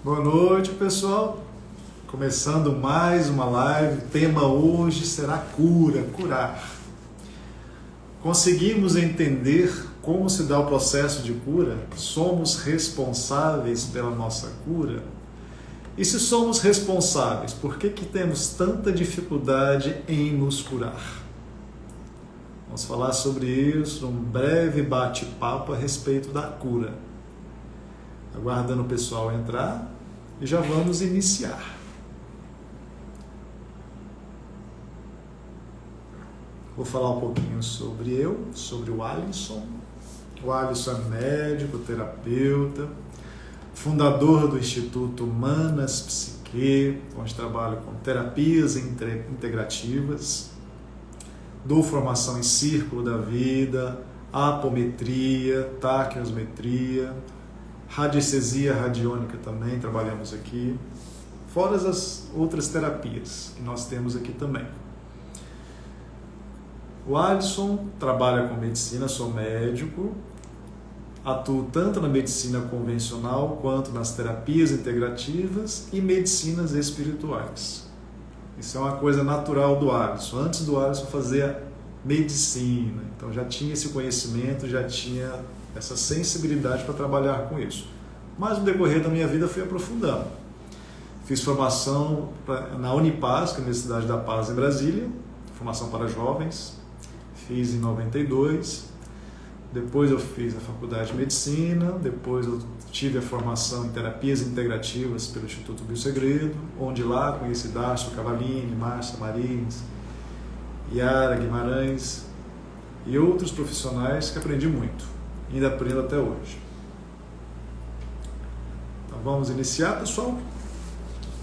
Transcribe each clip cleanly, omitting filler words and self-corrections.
Boa noite, pessoal. Começando mais uma live. O tema hoje será cura, curar. Conseguimos entender como se dá o processo de cura? Somos responsáveis pela nossa cura? E se somos responsáveis, por que temos tanta dificuldade em nos curar? Vamos falar sobre isso num breve bate-papo a respeito da cura. Aguardando o pessoal entrar e já vamos iniciar. Vou falar um pouquinho sobre o Alisson. O Alisson é médico, terapeuta, fundador do Instituto Manas Psique, onde trabalho com terapias integrativas. Dou formação em círculo da vida, apometria, taquiosmetria, radiestesia radiônica também trabalhamos aqui, fora as outras terapias que nós temos aqui também. O Alisson trabalha com medicina, sou médico, atuo tanto na medicina convencional quanto nas terapias integrativas e medicinas espirituais. Isso é uma coisa natural do Alisson. Antes do Alisson fazer medicina, então já tinha esse conhecimento, já tinha essa sensibilidade para trabalhar com isso. Mas no decorrer da minha vida fui aprofundando. Fiz formação na Unipaz, que é a Universidade da Paz em Brasília, formação para jovens, fiz em 92. Depois eu fiz a faculdade de medicina, depois eu tive a formação em terapias integrativas pelo Instituto Biosegredo, onde lá conheci Dácio Cavalini, Márcia Marins, Yara Guimarães e outros profissionais que aprendi muito. Ainda aprendo até hoje. Então vamos iniciar, pessoal.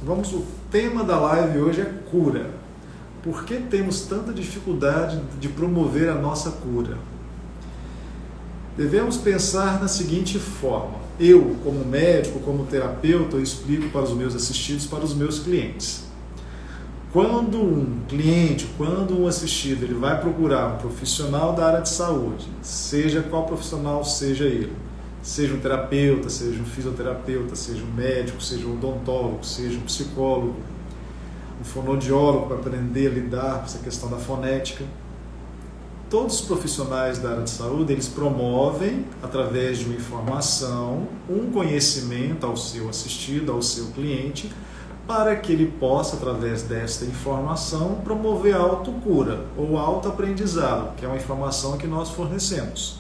O tema da live hoje é cura. Por que temos tanta dificuldade de promover a nossa cura? Devemos pensar na seguinte forma. Eu, como médico, como terapeuta, eu explico para os meus assistidos, para os meus clientes. Quando um assistido, ele vai procurar um profissional da área de saúde, seja qual profissional seja ele, seja um terapeuta, seja um fisioterapeuta, seja um médico, seja um odontólogo, seja um psicólogo, um fonoaudiólogo para aprender a lidar com essa questão da fonética, todos os profissionais da área de saúde, eles promovem, através de uma informação, um conhecimento ao seu assistido, ao seu cliente, para que ele possa, através desta informação, promover a autocura ou autoaprendizado, que é uma informação que nós fornecemos.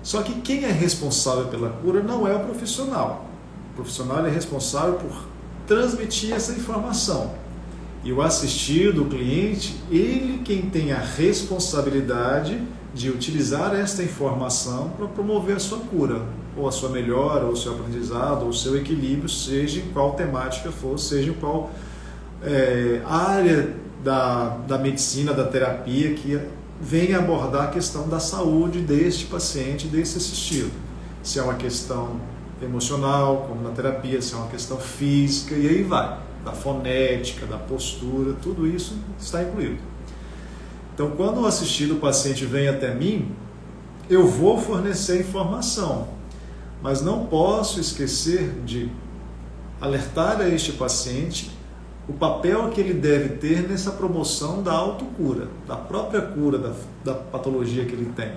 Só que quem é responsável pela cura não é o profissional. O profissional é responsável por transmitir essa informação. E o assistido, o cliente, ele quem tem a responsabilidade de utilizar esta informação para promover a sua cura, ou a sua melhora, ou o seu aprendizado, ou o seu equilíbrio, seja em qual temática for, seja em qual área da medicina, da terapia que venha abordar a questão da saúde deste paciente, desse assistido. Se é uma questão emocional, como na terapia, se é uma questão física, e aí vai, da fonética, da postura, tudo isso está incluído. Então, quando o assistido, o paciente vem até mim, eu vou fornecer informação, mas não posso esquecer de alertar a este paciente o papel que ele deve ter nessa promoção da autocura, da própria cura da patologia que ele tem.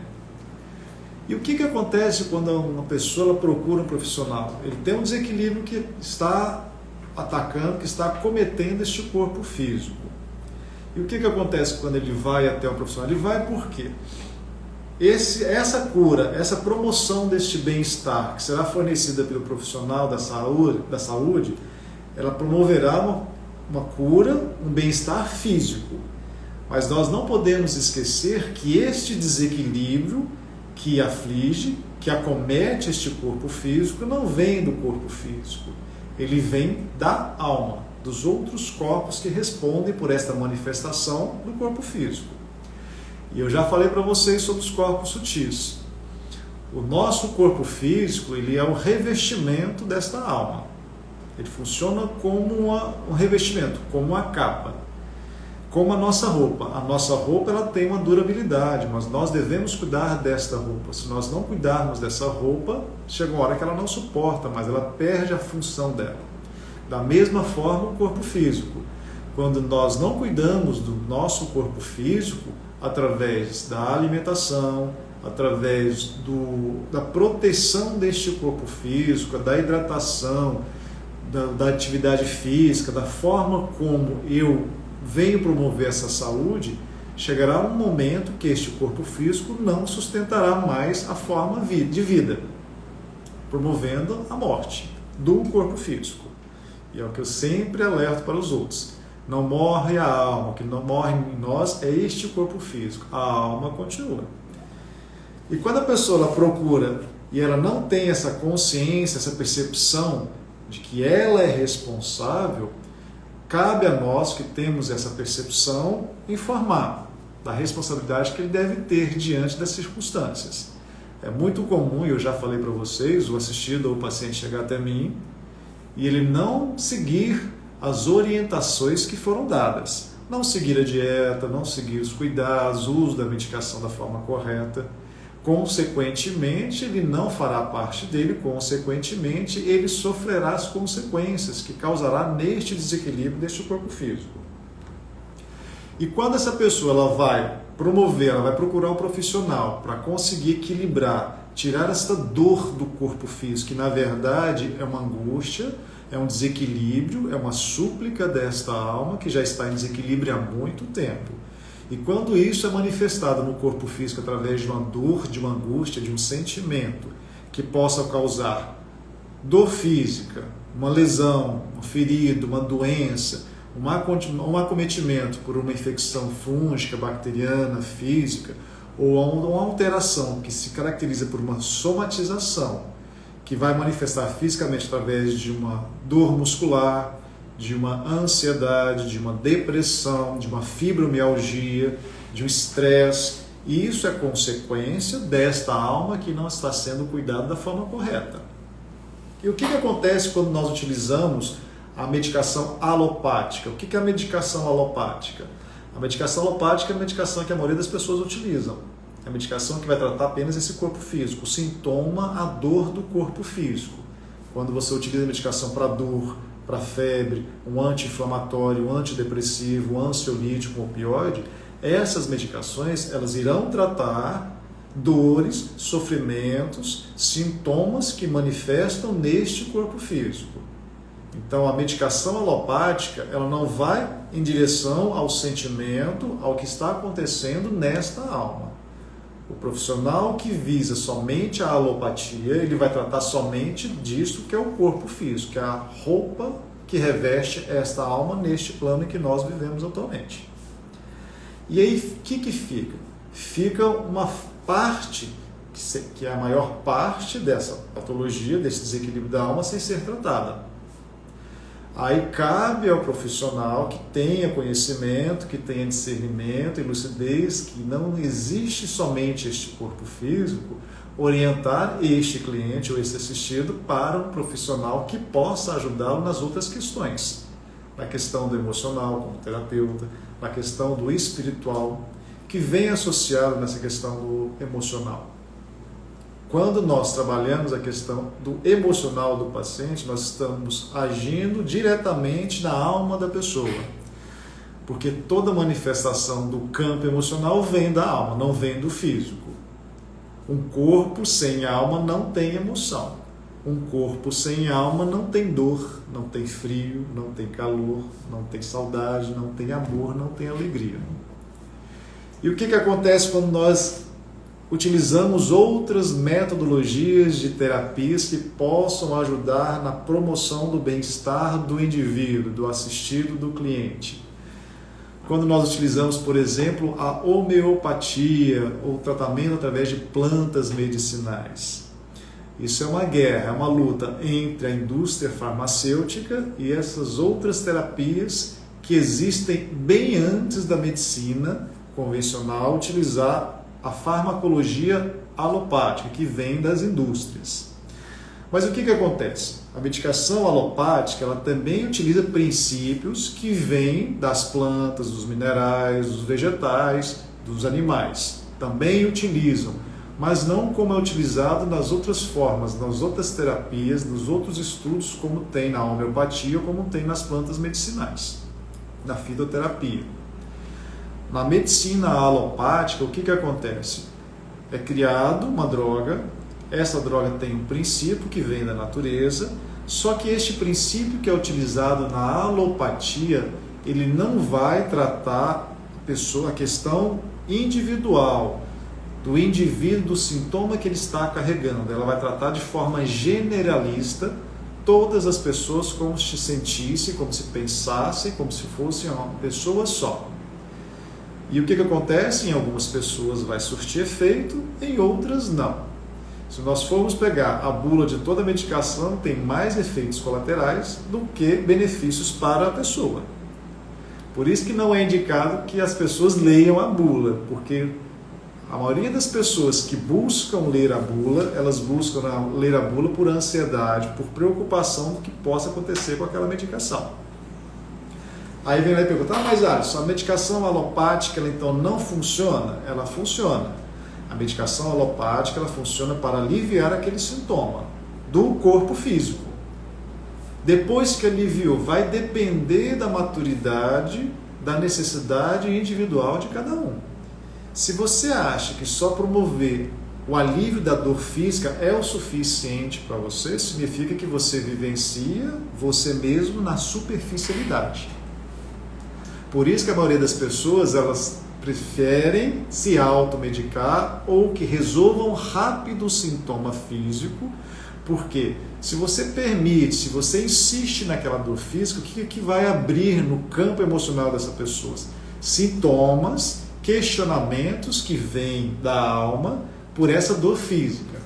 E o que acontece quando uma pessoa procura um profissional? Ele tem um desequilíbrio que está atacando, que está acometendo este corpo físico. E o que acontece quando ele vai até o profissional? Ele vai por quê? Essa cura, essa promoção deste bem-estar que será fornecida pelo profissional da saúde, ela promoverá uma cura, um bem-estar físico. Mas nós não podemos esquecer que este desequilíbrio que aflige, que acomete este corpo físico, não vem do corpo físico. Ele vem da alma, dos outros corpos que respondem por esta manifestação do corpo físico. E eu já falei para vocês sobre os corpos sutis. O nosso corpo físico, ele é o revestimento desta alma. Ele funciona como um revestimento, como uma capa. como a nossa roupa. A nossa roupa ela tem uma durabilidade, mas nós devemos cuidar desta roupa. Se nós não cuidarmos dessa roupa, chega uma hora que ela não suporta, mas ela perde a função dela. Da mesma forma, o corpo físico. Quando nós não cuidamos do nosso corpo físico, através da alimentação, através da proteção deste corpo físico, da hidratação, da atividade física, da forma como eu venho promover essa saúde, chegará um momento que este corpo físico não sustentará mais a forma de vida, promovendo a morte do corpo físico. E é o que eu sempre alerto para os outros. Não morre a alma, o que não morre em nós é este corpo físico. A alma continua. E quando a pessoa ela procura e ela não tem essa consciência, essa percepção de que ela é responsável, cabe a nós que temos essa percepção informar da responsabilidade que ele deve ter diante das circunstâncias. É muito comum, e eu já falei para vocês, o assistido ou o paciente chegar até mim e ele não seguir as orientações que foram dadas. Não seguir a dieta, não seguir os cuidados, o uso da medicação da forma correta. Consequentemente, ele não fará parte dele, consequentemente, ele sofrerá as consequências que causará neste desequilíbrio deste corpo físico. E quando essa pessoa ela vai procurar um profissional para conseguir equilibrar, tirar essa dor do corpo físico, que na verdade é uma angústia, é um desequilíbrio, é uma súplica desta alma que já está em desequilíbrio há muito tempo. E quando isso é manifestado no corpo físico através de uma dor, de uma angústia, de um sentimento que possa causar dor física, uma lesão, uma ferida, uma doença, um acometimento por uma infecção fúngica, bacteriana, física, ou uma alteração que se caracteriza por uma somatização, que vai manifestar fisicamente através de uma dor muscular, de uma ansiedade, de uma depressão, de uma fibromialgia, de um estresse. E isso é consequência desta alma que não está sendo cuidada da forma correta. E o que acontece quando nós utilizamos a medicação alopática? O que é a medicação alopática? A medicação alopática é a medicação que a maioria das pessoas utilizam. É a medicação que vai tratar apenas esse corpo físico, o sintoma, a dor do corpo físico. Quando você utiliza a medicação para dor, para febre, um anti-inflamatório, um antidepressivo, um ansiolítico, um opioide, essas medicações elas irão tratar dores, sofrimentos, sintomas que manifestam neste corpo físico. Então a medicação alopática ela não vai em direção ao sentimento, ao que está acontecendo nesta alma. O profissional que visa somente a alopatia, ele vai tratar somente disso que é o corpo físico, que é a roupa que reveste esta alma neste plano em que nós vivemos atualmente. E aí, o que fica? Fica uma parte, que é a maior parte dessa patologia, desse desequilíbrio da alma, sem ser tratada. Aí cabe ao profissional que tenha conhecimento, que tenha discernimento e lucidez, que não existe somente este corpo físico, orientar este cliente ou este assistido para um profissional que possa ajudá-lo nas outras questões. Na questão do emocional, como terapeuta, na questão do espiritual, que vem associado nessa questão do emocional. Quando nós trabalhamos a questão do emocional do paciente, nós estamos agindo diretamente na alma da pessoa. Porque toda manifestação do campo emocional vem da alma, não vem do físico. Um corpo sem alma não tem emoção. Um corpo sem alma não tem dor, não tem frio, não tem calor, não tem saudade, não tem amor, não tem alegria. E o que acontece quando nós utilizamos outras metodologias de terapias que possam ajudar na promoção do bem-estar do indivíduo, do assistido, do cliente? Quando nós utilizamos, por exemplo, a homeopatia ou tratamento através de plantas medicinais. Isso é uma guerra, é uma luta entre a indústria farmacêutica e essas outras terapias que existem bem antes da medicina convencional utilizar a farmacologia alopática, que vem das indústrias. Mas o que acontece? A medicação alopática, ela também utiliza princípios que vêm das plantas, dos minerais, dos vegetais, dos animais. Também utilizam, mas não como é utilizado nas outras formas, nas outras terapias, nos outros estudos, como tem na homeopatia ou como tem nas plantas medicinais, na fitoterapia. Na medicina alopática, o que acontece? É criado uma droga, essa droga tem um princípio que vem da natureza, só que este princípio que é utilizado na alopatia, ele não vai tratar a questão individual, do indivíduo, do sintoma que ele está carregando. Ela vai tratar de forma generalista todas as pessoas como se sentissem, como se pensassem, como se fossem uma pessoa só. E o que acontece? Em algumas pessoas vai surtir efeito, em outras não. Se nós formos pegar a bula de toda a medicação, tem mais efeitos colaterais do que benefícios para a pessoa. Por isso que não é indicado que as pessoas leiam a bula, porque a maioria das pessoas que buscam ler a bula, elas buscam ler a bula por ansiedade, por preocupação do que possa acontecer com aquela medicação. Aí vem lá e pergunta, mas Alisson, a medicação alopática ela então não funciona? Ela funciona. A medicação alopática ela funciona para aliviar aquele sintoma do corpo físico. Depois que aliviou, vai depender da maturidade, da necessidade individual de cada um. Se você acha que só promover o alívio da dor física é o suficiente para você, significa que você vivencia você mesmo na superficialidade. Por isso que a maioria das pessoas, elas preferem se automedicar ou que resolvam rápido o sintoma físico, porque se você permite, se você insiste naquela dor física, o que vai abrir no campo emocional dessa pessoa? Sintomas, questionamentos que vêm da alma por essa dor física.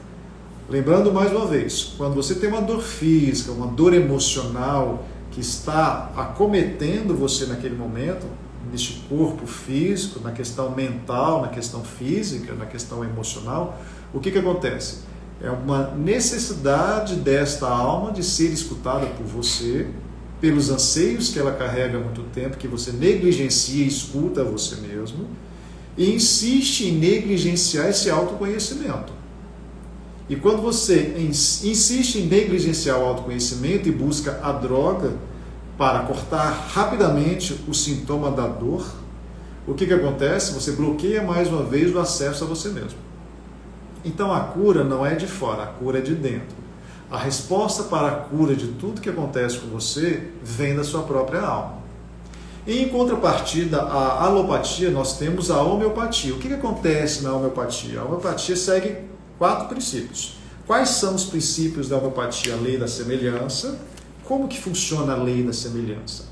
Lembrando mais uma vez, quando você tem uma dor física, uma dor emocional que está acometendo você naquele momento, neste corpo físico, na questão mental, na questão física, na questão emocional, o que acontece? É uma necessidade desta alma de ser escutada por você, pelos anseios que ela carrega há muito tempo, que você negligencia e escuta a você mesmo, e insiste em negligenciar esse autoconhecimento. E quando você insiste em negligenciar o autoconhecimento e busca a droga para cortar rapidamente o sintoma da dor, o que acontece? Você bloqueia mais uma vez o acesso a você mesmo. Então a cura não é de fora, a cura é de dentro. A resposta para a cura de tudo que acontece com você vem da sua própria alma. E em contrapartida à alopatia, nós temos a homeopatia. O que acontece na homeopatia? A homeopatia segue 4 princípios. Quais são os princípios da homeopatia? A lei da semelhança. Como que funciona a lei da semelhança?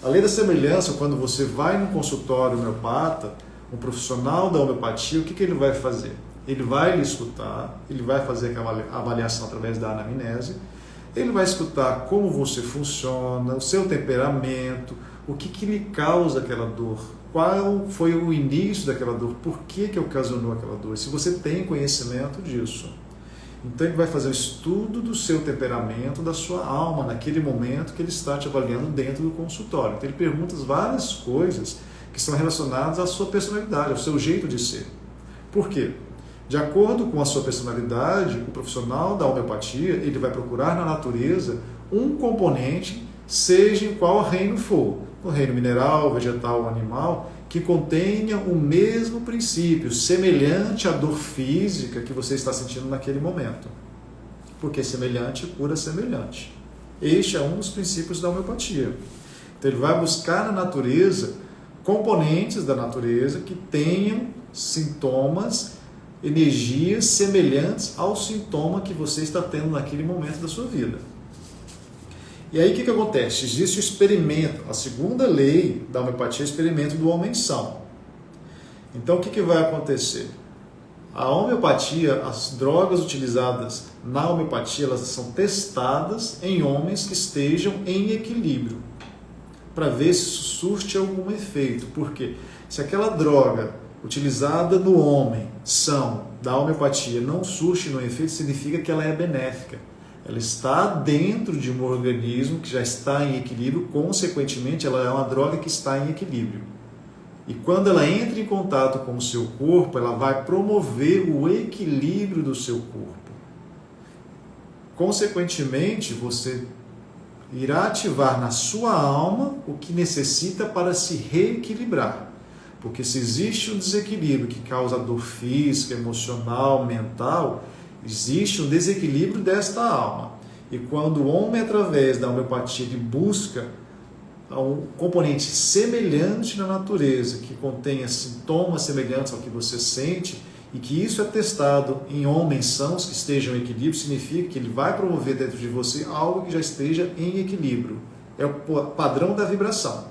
A lei da semelhança, quando você vai no consultório homeopata, um profissional da homeopatia, o que ele vai fazer? Ele vai lhe escutar, ele vai fazer a avaliação através da anamnese, ele vai escutar como você funciona, o seu temperamento, o que lhe causa aquela dor, qual foi o início daquela dor, por que ocasionou aquela dor, se você tem conhecimento disso. Então ele vai fazer o estudo do seu temperamento, da sua alma, naquele momento que ele está te avaliando dentro do consultório. Então ele pergunta várias coisas que são relacionadas à sua personalidade, ao seu jeito de ser. Por quê? De acordo com a sua personalidade, o profissional da homeopatia, ele vai procurar na natureza um componente, seja em qual reino for, no reino mineral, vegetal ou animal, que contenha o mesmo princípio, semelhante à dor física que você está sentindo naquele momento. Porque semelhante cura semelhante. Este é um dos princípios da homeopatia. Então ele vai buscar na natureza componentes da natureza que tenham sintomas, energias semelhantes ao sintoma que você está tendo naquele momento da sua vida. E aí o que acontece? Existe o experimento, a segunda lei da homeopatia é o experimento do homem-são. Então o que vai acontecer? A homeopatia, as drogas utilizadas na homeopatia, elas são testadas em homens que estejam em equilíbrio, para ver se isso surte algum efeito. Porque se aquela droga utilizada no homem-são da homeopatia não surte no efeito, significa que ela é benéfica. ela está dentro de um organismo que já está em equilíbrio, consequentemente ela é uma droga que está em equilíbrio. E quando ela entra em contato com o seu corpo, ela vai promover o equilíbrio do seu corpo. Consequentemente, você irá ativar na sua alma o que necessita para se reequilibrar. Porque se existe um desequilíbrio que causa dor física, emocional, mental, existe um desequilíbrio desta alma. E quando o homem, através da homeopatia, ele busca um componente semelhante na natureza, que contenha sintomas semelhantes ao que você sente, e que isso é testado em homens sãos que estejam em equilíbrio, significa que ele vai promover dentro de você algo que já esteja em equilíbrio. É o padrão da vibração.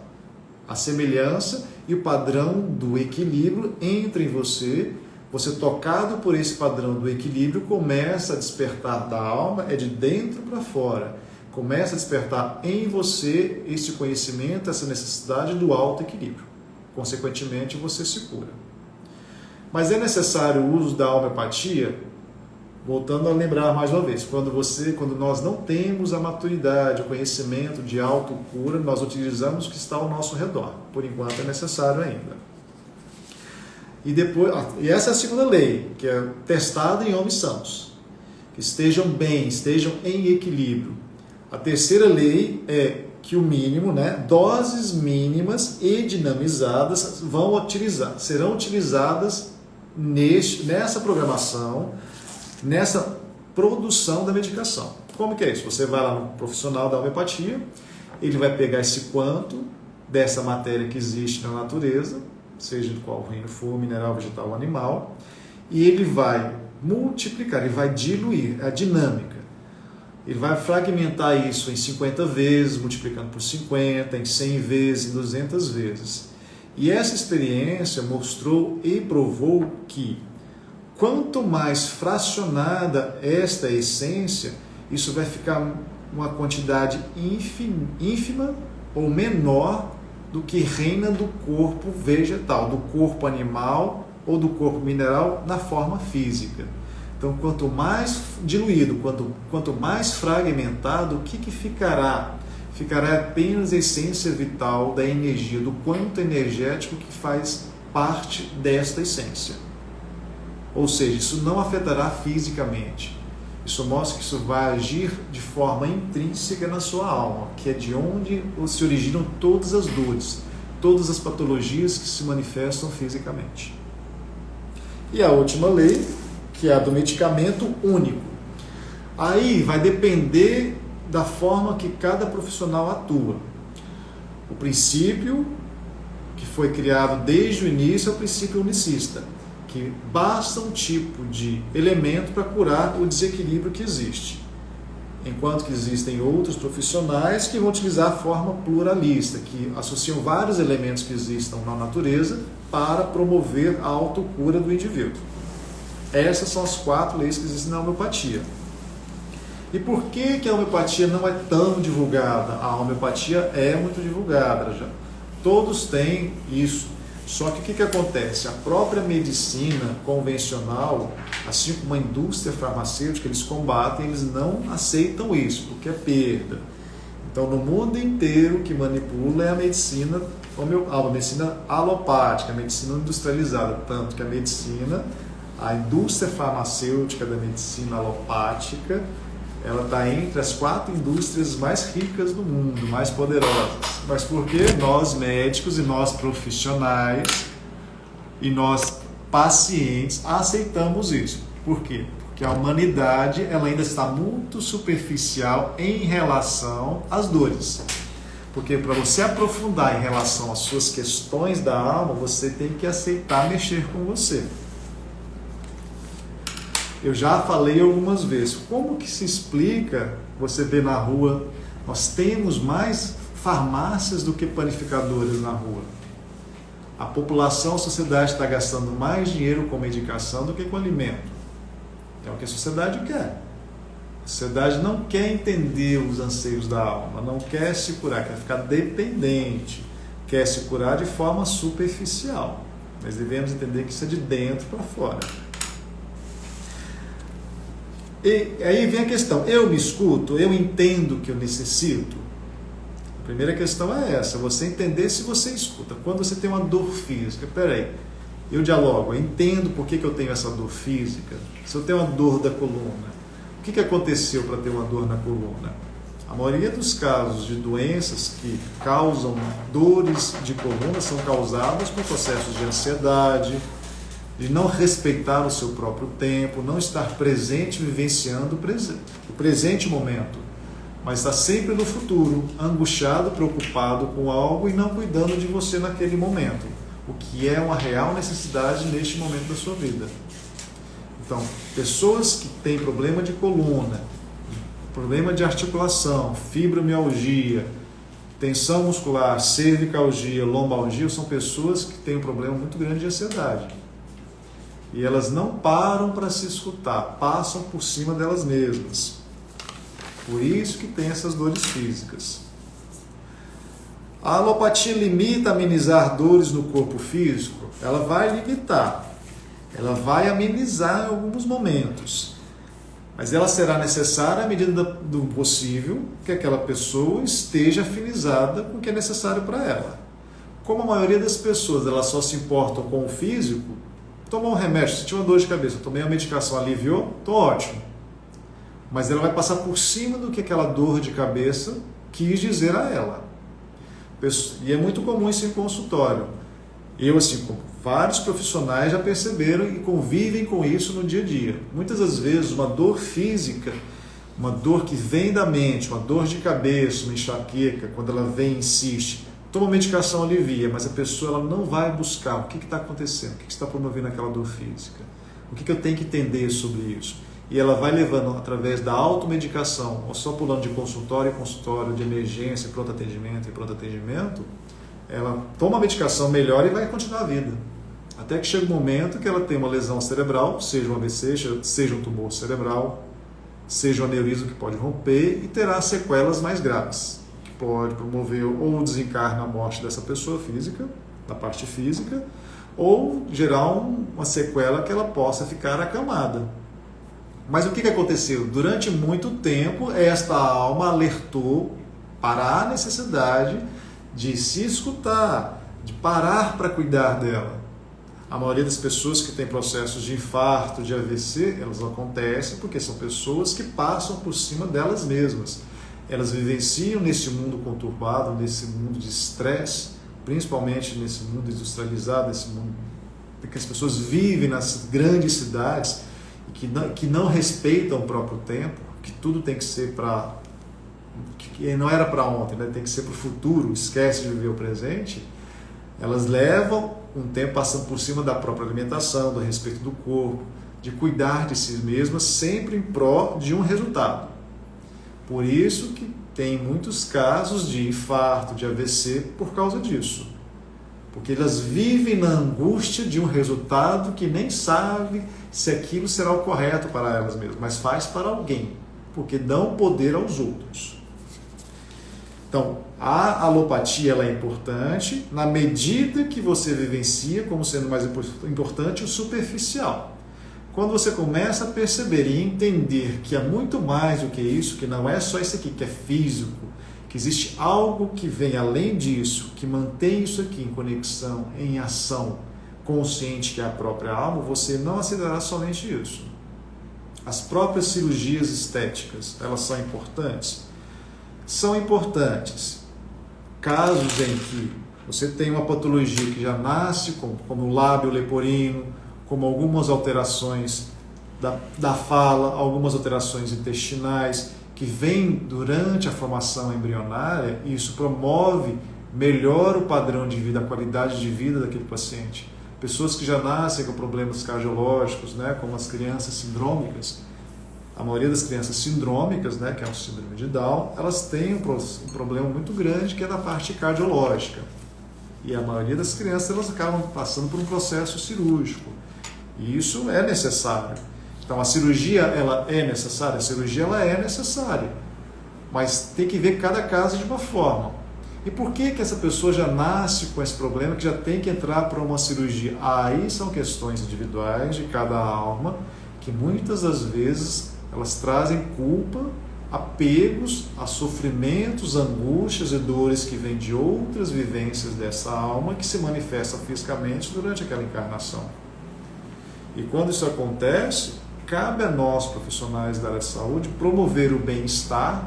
A semelhança e o padrão do equilíbrio entra em você. Você, tocado por esse padrão do equilíbrio, começa a despertar da alma, é de dentro para fora. Começa a despertar em você esse conhecimento, essa necessidade do alto equilíbrio. Consequentemente, você se cura. Mas é necessário o uso da homeopatia, voltando a lembrar mais uma vez, quando nós não temos a maturidade, o conhecimento de autocura, nós utilizamos o que está ao nosso redor. Por enquanto é necessário ainda. E essa é a segunda lei, que é testada em homens sãos, que estejam bem, estejam em equilíbrio. A terceira lei é que o mínimo, doses mínimas e dinamizadas serão utilizadas nessa programação, nessa produção da medicação. Como que é isso? Você vai lá no profissional da homeopatia, ele vai pegar esse quanto dessa matéria que existe na natureza, seja de qual reino for, mineral, vegetal ou animal, e ele vai multiplicar, ele vai diluir a dinâmica. Ele vai fragmentar isso em 50 vezes, multiplicando por 50, em 100 vezes, em 200 vezes. E essa experiência mostrou e provou que quanto mais fracionada esta essência, isso vai ficar uma quantidade ínfima ou menor do que reina do corpo vegetal, do corpo animal ou do corpo mineral na forma física. Então, quanto mais diluído, quanto mais fragmentado, o que ficará? Ficará apenas a essência vital da energia, do quanto energético que faz parte desta essência. Ou seja, isso não afetará fisicamente. Isso mostra que isso vai agir de forma intrínseca na sua alma, que é de onde se originam todas as dores, todas as patologias que se manifestam fisicamente. E a última lei, que é a do medicamento único. Aí vai depender da forma que cada profissional atua. O princípio que foi criado desde o início é o princípio unicista, que basta um tipo de elemento para curar o desequilíbrio que existe. Enquanto que existem outros profissionais que vão utilizar a forma pluralista, que associam vários elementos que existam na natureza para promover a autocura do indivíduo. Essas são as 4 leis que existem na homeopatia. E por que a homeopatia não é tão divulgada? A homeopatia é muito divulgada já. Todos têm isso. Só que o que acontece? A própria medicina convencional, assim como a indústria farmacêutica, eles combatem, eles não aceitam isso, porque é perda. Então, no mundo inteiro, o que manipula é a medicina alopática, a medicina industrializada. Tanto que a indústria farmacêutica da medicina alopática, ela está entre as 4 indústrias mais ricas do mundo, mais poderosas. Mas por que nós médicos e nós profissionais e nós pacientes aceitamos isso? Por quê? Porque a humanidade ela ainda está muito superficial em relação às dores. Porque para você aprofundar em relação às suas questões da alma, você tem que aceitar mexer com você. Eu já falei algumas vezes, como que se explica, você vê na rua, nós temos mais farmácias do que panificadoras na rua. A população, a sociedade está gastando mais dinheiro com medicação do que com alimento. É o que a sociedade quer. A sociedade não quer entender os anseios da alma, não quer se curar, quer ficar dependente, quer se curar de forma superficial. Mas devemos entender que isso é de dentro para fora. E aí vem a questão, eu me escuto, eu entendo que eu necessito? A primeira questão é essa, você entender se você escuta. Quando você tem uma dor física, peraí, eu dialogo, eu entendo por que eu tenho essa dor física. Se eu tenho uma dor da coluna, o que aconteceu para ter uma dor na coluna? A maioria dos casos de doenças que causam dores de coluna são causadas por processos de ansiedade, de não respeitar o seu próprio tempo, não estar presente, vivenciando o presente momento, mas está sempre no futuro, angustiado, preocupado com algo e não cuidando de você naquele momento, o que é uma real necessidade neste momento da sua vida. Então, pessoas que têm problema de coluna, problema de articulação, fibromialgia, tensão muscular, cervicalgia, lombalgia, são pessoas que têm um problema muito grande de ansiedade. E elas não param para se escutar, passam por cima delas mesmas. Por isso que tem essas dores físicas. A alopatia limita a amenizar dores no corpo físico? Ela vai limitar, ela vai amenizar em alguns momentos. Mas ela será necessária à medida do possível que aquela pessoa esteja afinizada com o que é necessário para ela. Como a maioria das pessoas elas só se importam com o físico, tomou um remédio, senti uma dor de cabeça, tomei uma medicação, aliviou, estou ótimo. Mas ela vai passar por cima do que aquela dor de cabeça quis dizer a ela. E é muito comum isso em consultório. Eu, assim, como vários profissionais já perceberam e convivem com isso no dia a dia. Muitas das vezes uma dor física, uma dor que vem da mente, uma dor de cabeça, uma enxaqueca, quando ela vem e insiste, toma medicação, alivia, mas a pessoa ela não vai buscar o que está acontecendo, o que está promovendo aquela dor física, o que eu tenho que entender sobre isso. E ela vai levando através da automedicação, ou só pulando de consultório em consultório, de emergência, pronto atendimento e pronto atendimento, ela toma a medicação, melhora e vai continuar a vida. Até que chega um momento que ela tem uma lesão cerebral, seja um AVC, seja um tumor cerebral, seja um aneurisma que pode romper e terá sequelas mais graves, que pode promover ou o desencarne, a morte dessa pessoa física, da parte física, ou gerar uma sequela que ela possa ficar acamada. Mas o que aconteceu? Durante muito tempo, esta alma alertou para a necessidade de se escutar, de parar para cuidar dela. A maioria das pessoas que têm processos de infarto, de AVC, elas acontecem porque são pessoas que passam por cima delas mesmas. Elas vivenciam nesse mundo conturbado, nesse mundo de estresse, principalmente nesse mundo industrializado, nesse mundo que as pessoas vivem nas grandes cidades e que não respeitam o próprio tempo, que tudo tem que ser para... que não era para ontem, né? Tem que ser para o futuro, esquece de viver o presente. Elas levam um tempo passando por cima da própria alimentação, do respeito do corpo, de cuidar de si mesmas, sempre em prol de um resultado. Por isso que tem muitos casos de infarto, de AVC, por causa disso. Porque elas vivem na angústia de um resultado que nem sabe se aquilo será o correto para elas mesmas, mas faz para alguém, porque dão poder aos outros. Então, a alopatia ela é importante na medida que você vivencia como sendo mais importante o superficial. Quando você começa a perceber e entender que há muito mais do que isso, que não é só isso aqui, que é físico, que existe algo que vem além disso, que mantém isso aqui em conexão, em ação consciente, que é a própria alma, você não aceitará somente isso. As próprias cirurgias estéticas, elas são importantes? São importantes. Casos em que você tem uma patologia que já nasce como o lábio leporino, como algumas alterações da fala, algumas alterações intestinais, que vêm durante a formação embrionária, e isso promove, melhora o padrão de vida, a qualidade de vida daquele paciente. Pessoas que já nascem com problemas cardiológicos, né, como as crianças sindrômicas, a maioria das crianças sindrômicas, né, que é o síndrome de Down, elas têm um problema muito grande que é na parte cardiológica. E a maioria das crianças elas acabam passando por um processo cirúrgico. E isso é necessário. Então a cirurgia ela é necessária? A cirurgia ela é necessária. Mas tem que ver cada caso de uma forma. E por que essa pessoa já nasce com esse problema que já tem que entrar para uma cirurgia? Aí são questões individuais de cada alma que muitas das vezes Elas trazem culpa, apegos a sofrimentos, angústias e dores que vêm de outras vivências dessa alma que se manifesta fisicamente durante aquela encarnação. E quando isso acontece, cabe a nós, profissionais da área de saúde, promover o bem-estar,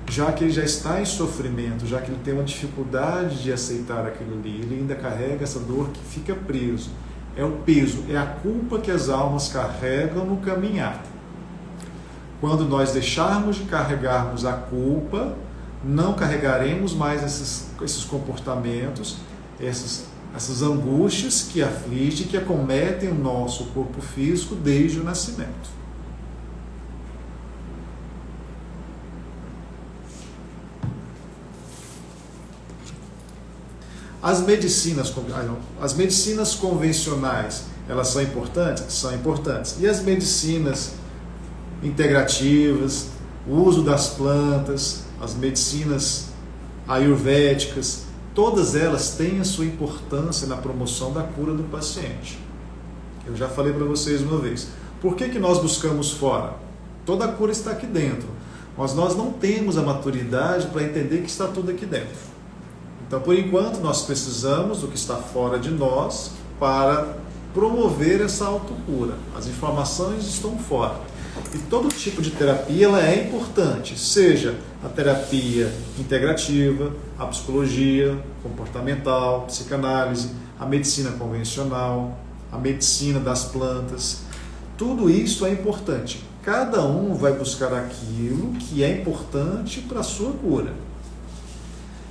já que ele já está em sofrimento, já que ele tem uma dificuldade de aceitar aquilo ali, ele ainda carrega essa dor que fica preso. É o peso, é a culpa que as almas carregam no caminhar. Quando nós deixarmos de carregarmos a culpa, não carregaremos mais esses comportamentos, essas angústias que afligem, que acometem o nosso corpo físico desde o nascimento. As medicinas convencionais, elas são importantes? São importantes. E as medicinas integrativas, o uso das plantas, as medicinas ayurvédicas, todas elas têm a sua importância na promoção da cura do paciente. Eu já falei para vocês uma vez. Por que nós buscamos fora? Toda a cura está aqui dentro, mas nós não temos a maturidade para entender que está tudo aqui dentro. Então, por enquanto, nós precisamos do que está fora de nós para promover essa autocura. As informações estão fora. E todo tipo de terapia ela é importante, seja a terapia integrativa, a psicologia comportamental, psicanálise, a medicina convencional, a medicina das plantas. Tudo isso é importante. Cada um vai buscar aquilo que é importante para a sua cura.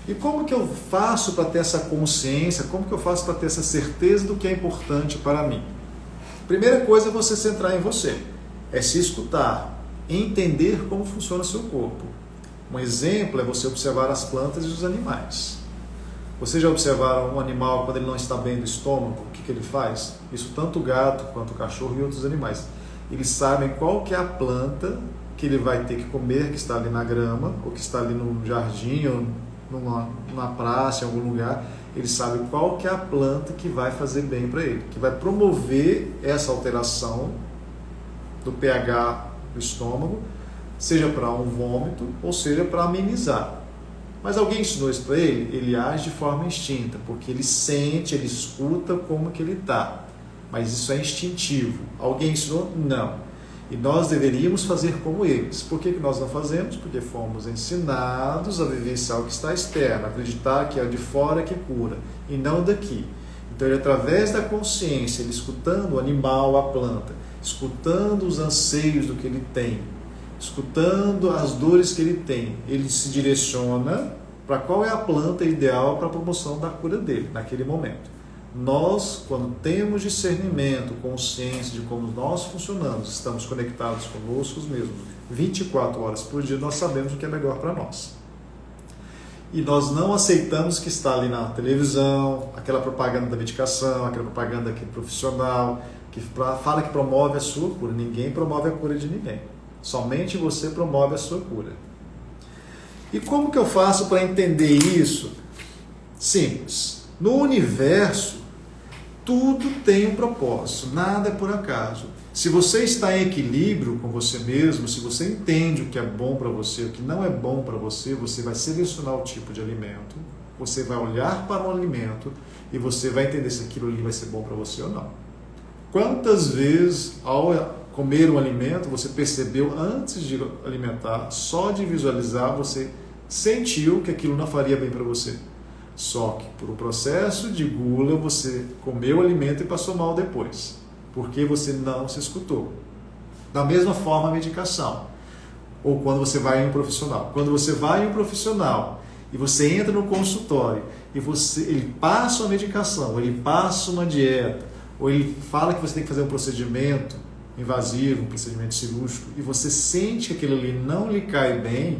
E como que eu faço para ter essa consciência? Como que eu faço para ter essa certeza do que é importante para mim? Primeira coisa é você centrar em você. É se escutar, entender como funciona o seu corpo. Um exemplo é você observar as plantas e os animais. Você já observaram um animal quando ele não está bem do estômago? O que ele faz? Isso tanto o gato quanto o cachorro e outros animais. Eles sabem qual que é a planta que ele vai ter que comer, que está ali na grama, ou que está ali no jardim, ou numa praça, em algum lugar. Ele sabe qual que é a planta que vai fazer bem para ele, que vai promover essa alteração do pH do estômago, seja para um vômito ou seja para amenizar. Mas alguém ensinou isso para ele? Ele age de forma instinta, porque ele sente, ele escuta como que ele está. Mas isso é instintivo. Alguém ensinou? Não. E nós deveríamos fazer como eles. Por que nós não fazemos? Porque fomos ensinados a vivenciar o que está externo, acreditar que é de fora que cura, e não daqui. Então, ele, através da consciência, ele escutando o animal, a planta, escutando os anseios do que ele tem, escutando as dores que ele tem, ele se direciona para qual é a planta ideal para a promoção da cura dele, naquele momento. Nós, quando temos discernimento, consciência de como nós funcionamos, estamos conectados conosco mesmos, 24 horas por dia, nós sabemos o que é melhor para nós. E nós não aceitamos que está ali na televisão, aquela propaganda da medicação, aquela propaganda aqui profissional, que fala que promove a sua cura. Ninguém promove a cura de ninguém. Somente você promove a sua cura. E como que eu faço para entender isso? Simples. No universo, tudo tem um propósito, nada é por acaso. Se você está em equilíbrio com você mesmo, se você entende o que é bom para você, o que não é bom para você, você vai selecionar o tipo de alimento, você vai olhar para o alimento e você vai entender se aquilo ali vai ser bom para você ou não. Quantas vezes, ao comer um alimento, você percebeu antes de alimentar, só de visualizar, você sentiu que aquilo não faria bem para você? Só que por um processo de gula, você comeu o alimento e passou mal depois, porque você não se escutou. Da mesma forma a medicação, ou quando você vai em um profissional. Quando você vai em um profissional e você entra no consultório e ele passa uma medicação, ele passa uma dieta, ou ele fala que você tem que fazer um procedimento invasivo, um procedimento cirúrgico, e você sente que aquilo ali não lhe cai bem,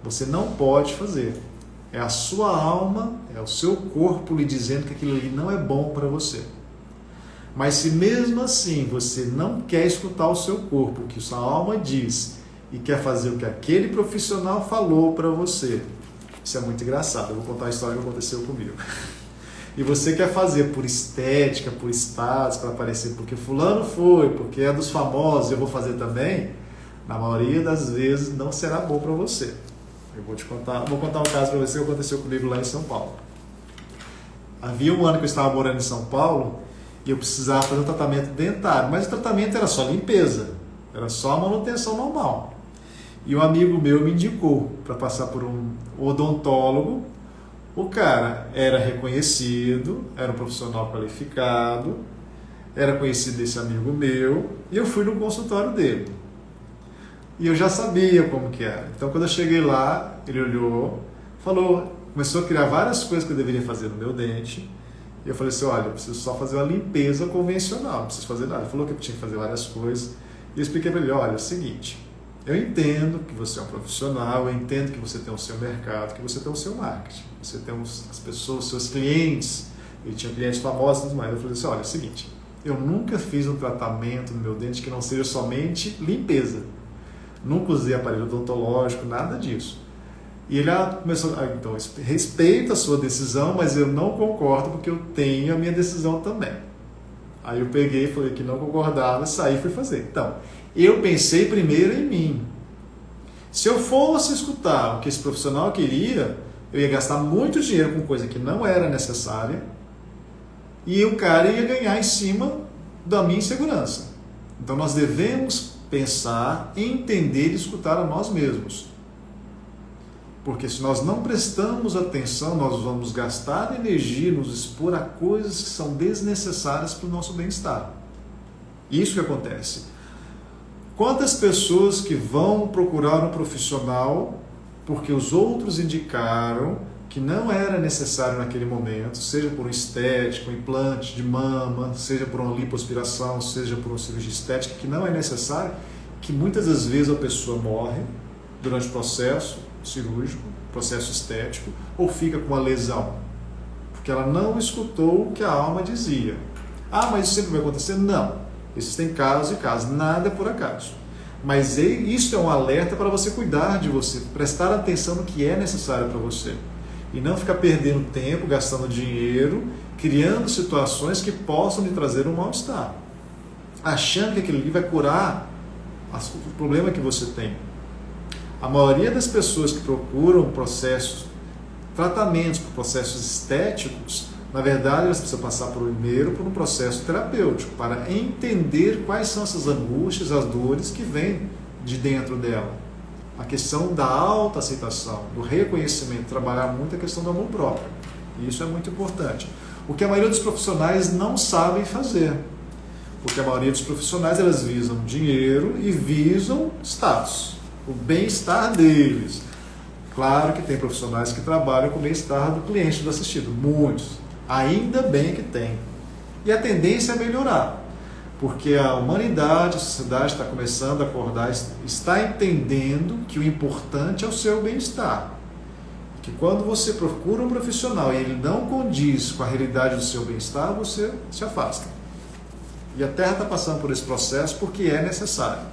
você não pode fazer. É a sua alma, é o seu corpo lhe dizendo que aquilo ali não é bom para você. Mas se mesmo assim você não quer escutar o seu corpo, o que sua alma diz, e quer fazer o que aquele profissional falou para você, isso é muito engraçado. Eu vou contar a história que aconteceu comigo. E você quer fazer por estética, por status, para aparecer, porque fulano foi, porque é dos famosos, eu vou fazer também, Na maioria das vezes não será bom para você. Eu vou contar um caso para você que aconteceu comigo lá em São Paulo. Havia um ano que eu estava morando em São Paulo e eu precisava fazer um tratamento dentário, mas o tratamento era só limpeza, era só a manutenção normal. E um amigo meu me indicou para passar por um odontólogo. O cara era reconhecido, era um profissional qualificado, era conhecido desse amigo meu, e eu fui no consultório dele. E eu já sabia como que era. Então, quando eu cheguei lá, ele olhou, começou a criar várias coisas que eu deveria fazer no meu dente. E eu falei assim, olha, eu preciso só fazer uma limpeza convencional, não preciso fazer nada. Ele falou que eu tinha que fazer várias coisas. E eu expliquei para ele, olha, é o seguinte, eu entendo que você é um profissional, eu entendo que você tem o seu mercado, que você tem o seu marketing, você tem as pessoas, os seus clientes. Ele tinha clientes famosos e tudo mais. Eu falei assim, olha, é o seguinte, eu nunca fiz um tratamento no meu dente que não seja somente limpeza. Nunca usei aparelho odontológico, nada disso. E ele começou, então, respeito a sua decisão, mas eu não concordo porque eu tenho a minha decisão também. Aí eu peguei, falei que não concordava, saí e fui fazer. Então, eu pensei primeiro em mim. Se eu fosse escutar o que esse profissional queria, eu ia gastar muito dinheiro com coisa que não era necessária e o cara ia ganhar em cima da minha insegurança. Então, nós devemos pensar, entender e escutar a nós mesmos. Porque se nós não prestamos atenção, nós vamos gastar energia, nos expor a coisas que são desnecessárias para o nosso bem-estar. Isso que acontece. Quantas pessoas que vão procurar um profissional porque os outros indicaram que não era necessário naquele momento, seja por um estético, um implante de mama, seja por uma lipoaspiração, seja por uma cirurgia estética, que não é necessário, que muitas das vezes a pessoa morre durante o processo cirúrgico, processo estético, ou fica com uma lesão, porque ela não escutou o que a alma dizia. Ah, mas isso sempre vai acontecer? Não. Existem casos e casos, nada é por acaso. Mas isso é um alerta para você cuidar de você, prestar atenção no que é necessário para você. E não ficar perdendo tempo, gastando dinheiro, criando situações que possam lhe trazer um mal-estar. Achando que aquilo ali vai curar o problema que você tem. A maioria das pessoas que procuram tratamentos, processos estéticos, na verdade elas precisam passar primeiro por um processo terapêutico, para entender quais são essas angústias, as dores que vêm de dentro dela. A questão da autoaceitação, do reconhecimento, trabalhar muito a questão do amor próprio. E isso é muito importante. O que a maioria dos profissionais não sabem fazer. Porque a maioria dos profissionais elas visam dinheiro e visam status, o bem-estar deles. Claro que tem profissionais que trabalham com o bem-estar do cliente, do assistido, muitos. Ainda bem que tem. E a tendência é melhorar. Porque a humanidade, a sociedade está começando a acordar, está entendendo que o importante é o seu bem-estar. Que quando você procura um profissional e ele não condiz com a realidade do seu bem-estar, você se afasta. E a Terra está passando por esse processo porque é necessário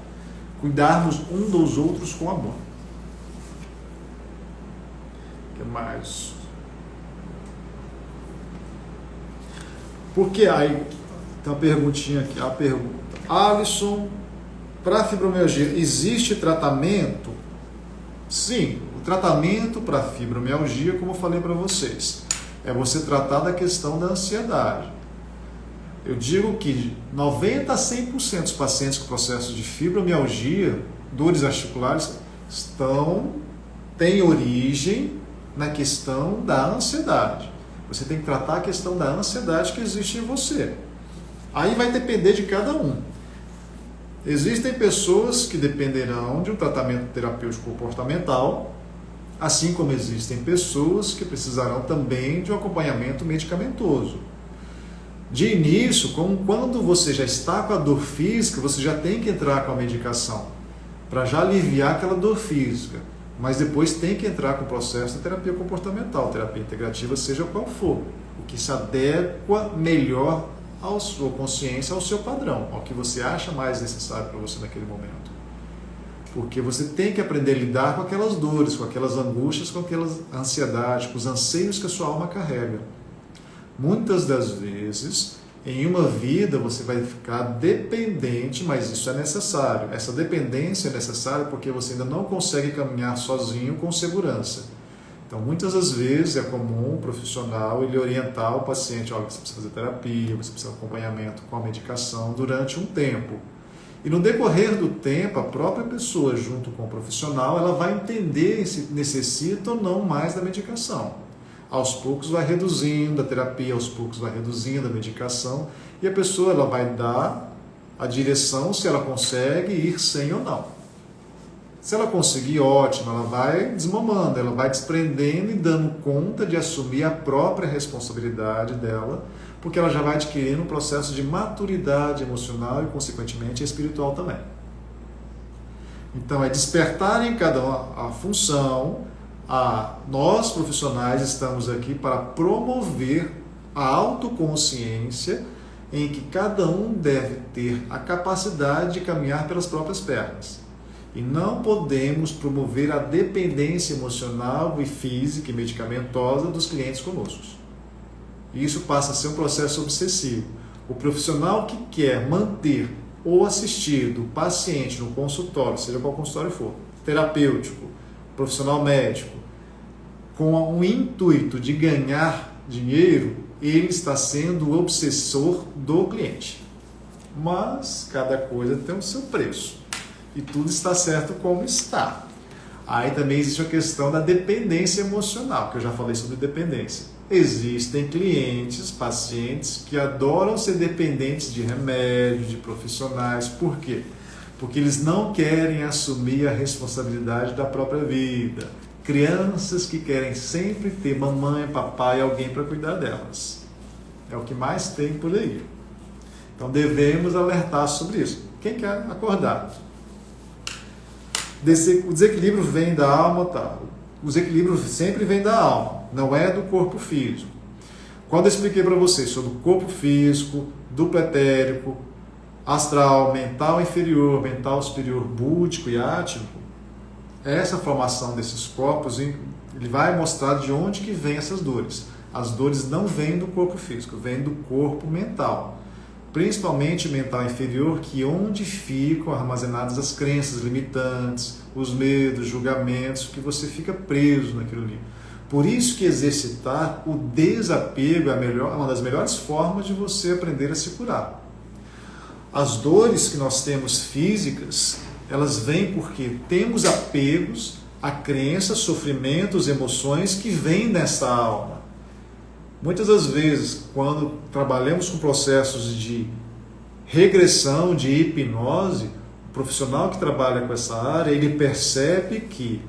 cuidarmos um dos outros com amor. O que mais? Porque aí tem uma perguntinha aqui, a pergunta. Alisson, para fibromialgia, existe tratamento? Sim, o tratamento para fibromialgia, como eu falei para vocês, é você tratar da questão da ansiedade. Eu digo que 90% a 100% dos pacientes com processo de fibromialgia, dores articulares, têm origem na questão da ansiedade. Você tem que tratar a questão da ansiedade que existe em você. Aí vai depender de cada um. Existem pessoas que dependerão de um tratamento terapêutico comportamental, assim como existem pessoas que precisarão também de um acompanhamento medicamentoso. De início, quando você já está com a dor física, você já tem que entrar com a medicação, para já aliviar aquela dor física. Mas depois tem que entrar com o processo de terapia comportamental, terapia integrativa, seja qual for, o que se adequa melhor à sua consciência, ao seu padrão, ao que você acha mais necessário para você naquele momento. Porque você tem que aprender a lidar com aquelas dores, com aquelas angústias, com aquelas ansiedades, com os anseios que a sua alma carrega. Muitas das vezes Em uma vida você vai ficar dependente, mas isso é necessário. Essa dependência é necessária porque você ainda não consegue caminhar sozinho com segurança. Então, muitas das vezes é comum o profissional ele orientar o paciente, olha, você precisa fazer terapia, você precisa de acompanhamento com a medicação durante um tempo. E no decorrer do tempo, a própria pessoa, junto com o profissional, ela vai entender se necessita ou não mais da medicação. Aos poucos vai reduzindo a terapia, aos poucos vai reduzindo a medicação, e a pessoa ela vai dar a direção se ela consegue ir sem ou não. Se ela conseguir, ótimo, ela vai desmamando, ela vai desprendendo e dando conta de assumir a própria responsabilidade dela, porque ela já vai adquirindo um processo de maturidade emocional e, consequentemente, espiritual também. Então, é despertar em cada uma a função. Nós, profissionais, estamos aqui para promover a autoconsciência em que cada um deve ter a capacidade de caminhar pelas próprias pernas. E não podemos promover a dependência emocional e física e medicamentosa dos clientes conosco. Isso passa a ser um processo obsessivo. O profissional que quer manter ou assistir do paciente no consultório, seja qual consultório for, terapêutico, profissional médico, com o intuito de ganhar dinheiro, ele está sendo o obsessor do cliente. Mas cada coisa tem o seu preço. E tudo está certo como está. Aí também existe a questão da dependência emocional, que eu já falei sobre dependência. Existem clientes, pacientes que adoram ser dependentes de remédios, de profissionais. Por quê? Porque eles não querem assumir a responsabilidade da própria vida. Crianças que querem sempre ter mamãe, papai e alguém para cuidar delas. É o que mais tem por aí. Então devemos alertar sobre isso. Quem quer acordar? O desequilíbrio vem da alma, tá? O desequilíbrio sempre vem da alma, não é do corpo físico. Quando eu expliquei para vocês sobre o corpo físico, duplo etérico, astral, mental inferior, mental superior, búdico e ático, essa formação desses corpos, ele vai mostrar de onde que vem essas dores. As dores não vêm do corpo físico, vêm do corpo mental. Principalmente mental inferior, que é onde ficam armazenadas as crenças limitantes, os medos, julgamentos, que você fica preso naquilo ali. Por isso que exercitar o desapego é uma das melhores formas de você aprender a se curar. As dores que nós temos físicas, elas vêm porque temos apegos a crenças, sofrimentos, emoções que vêm nessa alma. Muitas das vezes, quando trabalhamos com processos de regressão, de hipnose, o profissional que trabalha com essa área, ele percebe que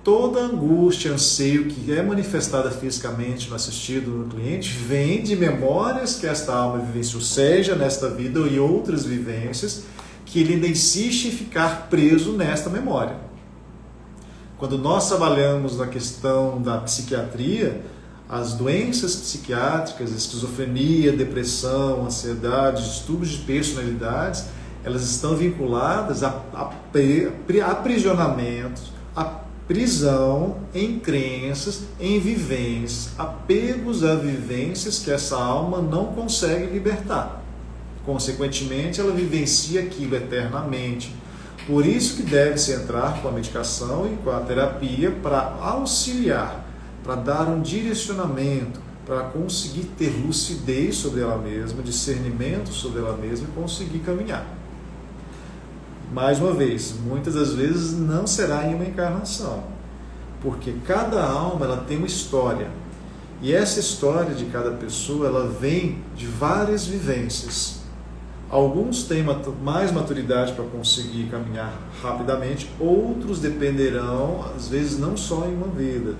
toda angústia, anseio que é manifestada fisicamente no assistido, no cliente, vem de memórias que esta alma vivenciou, seja nesta vida ou em outras vivências, que ele ainda insiste em ficar preso nesta memória. Quando nós trabalhamos na questão da psiquiatria, as doenças psiquiátricas, esquizofrenia, depressão, ansiedade, distúrbios de personalidades, elas estão vinculadas a aprisionamentos, a prisão em crenças, em vivências, apegos a vivências que essa alma não consegue libertar. Consequentemente, ela vivencia aquilo eternamente. Por isso que deve-se entrar com a medicação e com a terapia para auxiliar, para dar um direcionamento, para conseguir ter lucidez sobre ela mesma, discernimento sobre ela mesma e conseguir caminhar. Mais uma vez, muitas das vezes não será em uma encarnação, porque cada alma ela tem uma história, e essa história de cada pessoa ela vem de várias vivências. Alguns têm mais maturidade para conseguir caminhar rapidamente, outros dependerão, às vezes não só em uma vida,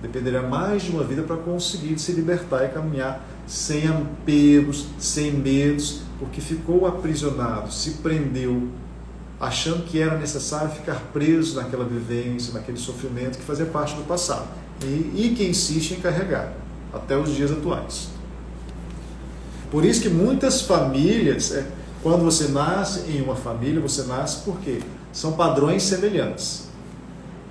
dependerá mais de uma vida para conseguir se libertar e caminhar sem apegos, sem medos, porque ficou aprisionado, se prendeu, achando que era necessário ficar preso naquela vivência, naquele sofrimento que fazia parte do passado, e que insiste em carregar até os dias atuais. Por isso que muitas famílias, quando você nasce em uma família, você nasce por quê? São padrões semelhantes.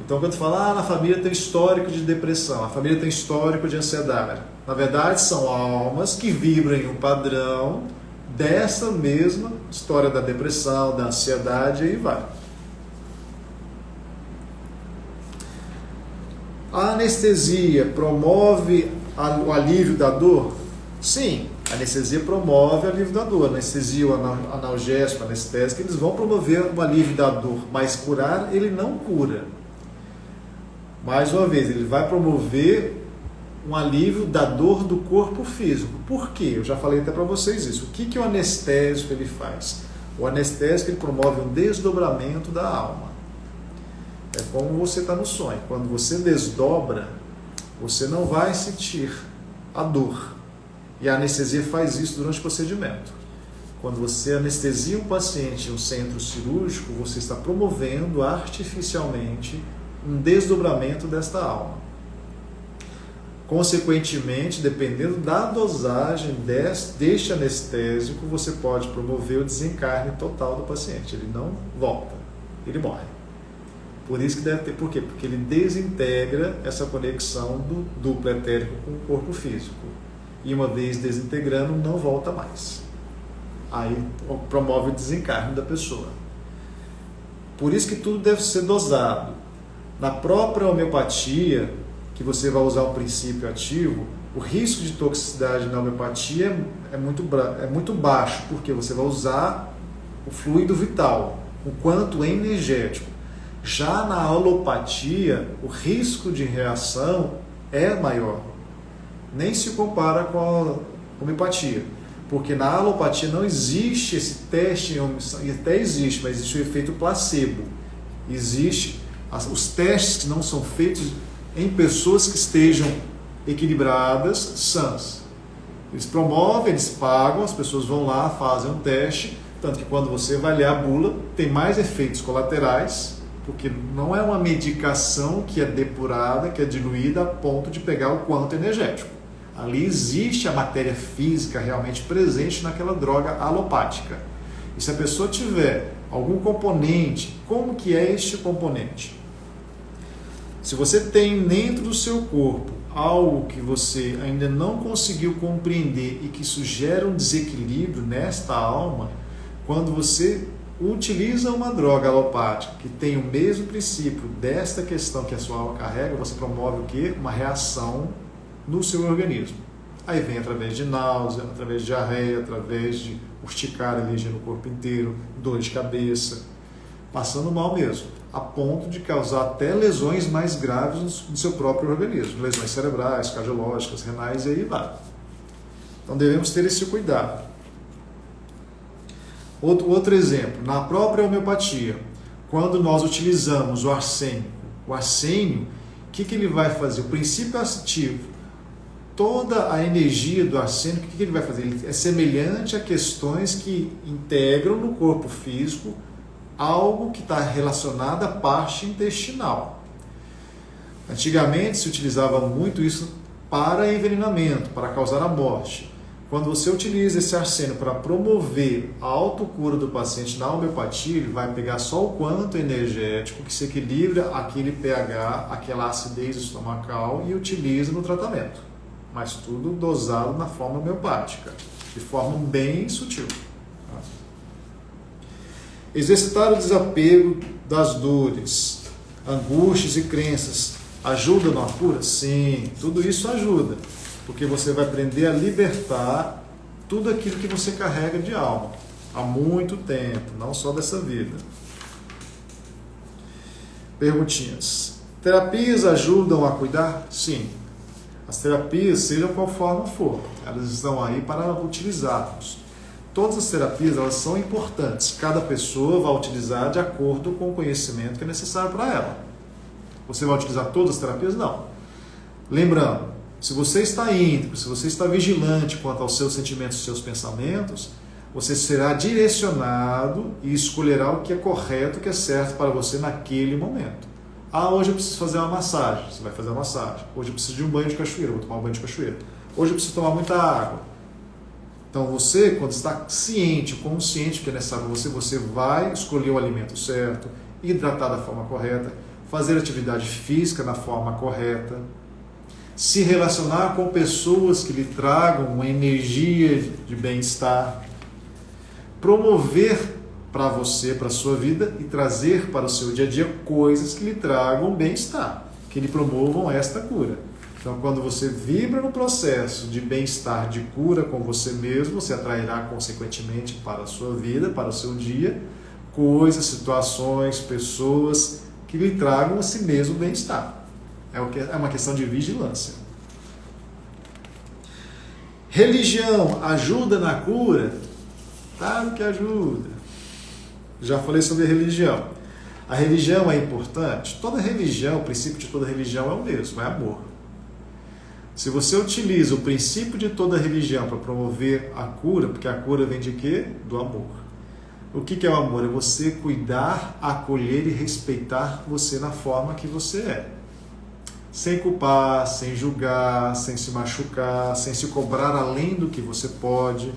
Então, quando fala, na família tem histórico de depressão, a família tem histórico de ansiedade, Na verdade, são almas que vibram em um padrão dessa mesma história da depressão, da ansiedade, e aí vai. A anestesia promove o alívio da dor? Sim, a anestesia promove o alívio da dor. A anestesia, o analgésico, o anestésico, eles vão promover o alívio da dor, mas curar, ele não cura. Mais uma vez, ele vai promover um alívio da dor do corpo físico. Por quê? Eu já falei até para vocês isso. O que o anestésico ele faz? O anestésico ele promove um desdobramento da alma. É como você está no sonho. Quando você desdobra, você não vai sentir a dor. E a anestesia faz isso durante o procedimento. Quando você anestesia um paciente em um centro cirúrgico, você está promovendo artificialmente um desdobramento desta alma. Consequentemente, dependendo da dosagem deste anestésico, você pode promover o desencarne total do paciente. Ele não volta, ele morre. Por isso que deve ter. Por quê? Porque ele desintegra essa conexão do duplo etérico com o corpo físico. E uma vez desintegrando, não volta mais. Aí promove o desencarne da pessoa. Por isso que tudo deve ser dosado. Na própria homeopatia, que você vai usar o princípio ativo, o risco de toxicidade na homeopatia é muito baixo, porque você vai usar o fluido vital, o quanto energético. Já na alopatia, o risco de reação é maior. Nem se compara com a homeopatia. Porque na alopatia não existe esse teste, e até existe, mas existe o efeito placebo. Existe os testes que não são feitos em pessoas que estejam equilibradas, sãs. Eles promovem, eles pagam, as pessoas vão lá, fazem um teste, tanto que quando você vai ler a bula, tem mais efeitos colaterais, porque não é uma medicação que é depurada, que é diluída a ponto de pegar o quanto energético. Ali existe a matéria física realmente presente naquela droga alopática. E se a pessoa tiver algum componente, como que é este componente? Se você tem dentro do seu corpo algo que você ainda não conseguiu compreender e que isso gera um desequilíbrio nesta alma, quando você utiliza uma droga alopática que tem o mesmo princípio desta questão que a sua alma carrega, você promove o quê? Uma reação no seu organismo. Aí vem através de náusea, através de diarreia, através de urticária no corpo inteiro, dor de cabeça, passando mal mesmo, a ponto de causar até lesões mais graves no seu próprio organismo, lesões cerebrais, cardiológicas, renais e aí vai. Então devemos ter esse cuidado. Outro exemplo, na própria homeopatia, quando nós utilizamos o arsênio, o que ele vai fazer? O princípio ativo, toda a energia do arsênio, o que ele vai fazer? Ele é semelhante a questões que integram no corpo físico algo que está relacionado à parte intestinal. Antigamente se utilizava muito isso para envenenamento, para causar a morte. Quando você utiliza esse arsênio para promover a autocura do paciente na homeopatia, ele vai pegar só o quanto energético que se equilibra aquele pH, aquela acidez estomacal e utiliza no tratamento. Mas tudo dosado na forma homeopática, de forma bem sutil. Exercitar o desapego das dores, angústias e crenças ajuda na cura? Sim, tudo isso ajuda. Porque você vai aprender a libertar tudo aquilo que você carrega de alma há muito tempo, não só dessa vida. Perguntinhas. Terapias ajudam a cuidar? Sim. As terapias, seja qual forma for, elas estão aí para utilizarmos. Todas as terapias, elas são importantes. Cada pessoa vai utilizar de acordo com o conhecimento que é necessário para ela. Você vai utilizar todas as terapias? Não. Lembrando, se você está íntegro, se você está vigilante quanto aos seus sentimentos e seus pensamentos, você será direcionado e escolherá o que é correto, o que é certo para você naquele momento. Hoje eu preciso fazer uma massagem. Você vai fazer uma massagem. Hoje eu preciso de um banho de cachoeira. Vou tomar um banho de cachoeira. Hoje eu preciso tomar muita água. Então você, quando está ciente, consciente que é necessário para você, você vai escolher o alimento certo, hidratar da forma correta, fazer atividade física da forma correta. se relacionar com pessoas que lhe tragam uma energia de bem-estar, promover para você, para a sua vida e trazer para o seu dia a dia coisas que lhe tragam bem-estar, que lhe promovam esta cura. Então, quando você vibra no processo de bem-estar, de cura com você mesmo, você atrairá consequentemente para a sua vida, para o seu dia, coisas, situações, pessoas que lhe tragam esse mesmo bem-estar. É uma questão de vigilância. Religião ajuda na cura? Claro que ajuda. Já falei sobre religião. A religião é importante? Toda religião, o princípio de toda religião é o mesmo, é amor. Se você utiliza o princípio de toda religião para promover a cura, porque a cura vem de quê? Do amor. O que é o amor? É você cuidar, acolher e respeitar você na forma que você é. Sem culpar, sem julgar, sem se machucar, sem se cobrar além do que você pode.